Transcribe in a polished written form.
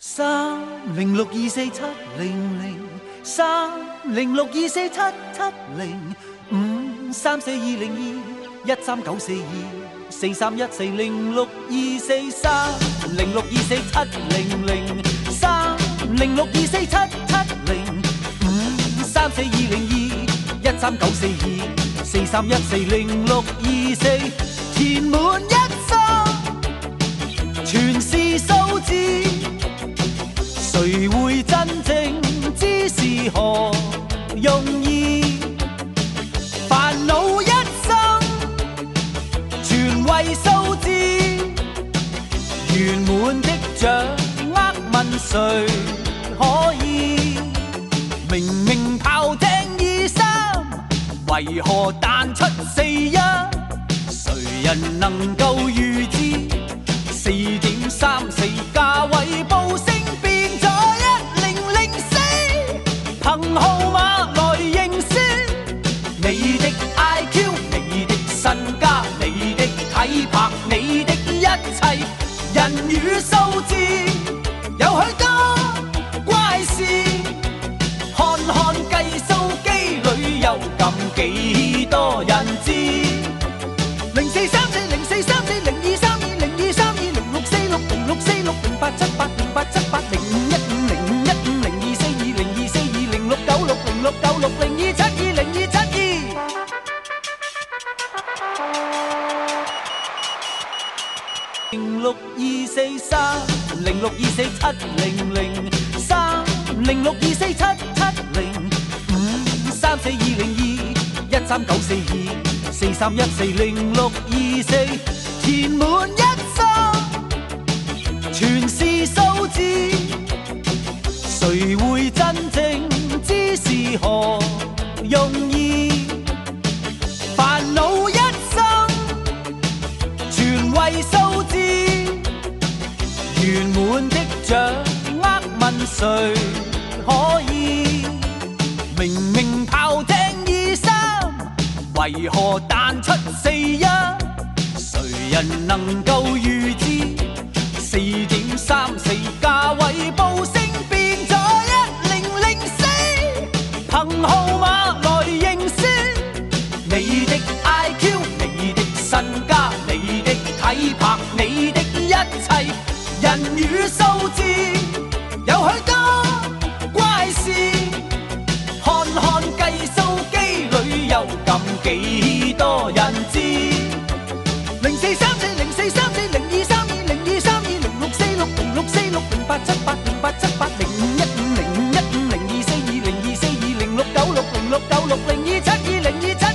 302139442139401324314221394414314024314填滿一生，全是數字，誰會真正知是何用意？煩惱一生，全為數字，圓滿的掌握問誰可以？明明炮艇23，為何彈出41？誰人能夠預知？4.34價位報升變咗1004，憑號碼來認輸。你的 IQ， 你的身家，你的體魄，你的一切，人與數字有許多怪事。看看計數機裏有咁幾多人知？06247002139243142021324243140624填滿一生，全是數字，誰會真正知是何用意？煩惱一生，全為數字，圓滿的掌握問誰可以？明明炮艇23，為何彈出41？誰人能夠預知？4.34價位報升變咗1004，憑號碼來認輸。你的 IQ， 你的身家，你的體魄，你的一切，人與數字有許多怪事。看看計數機裏有咁幾多人知？04340232023206460878080517800150242024206960696002720272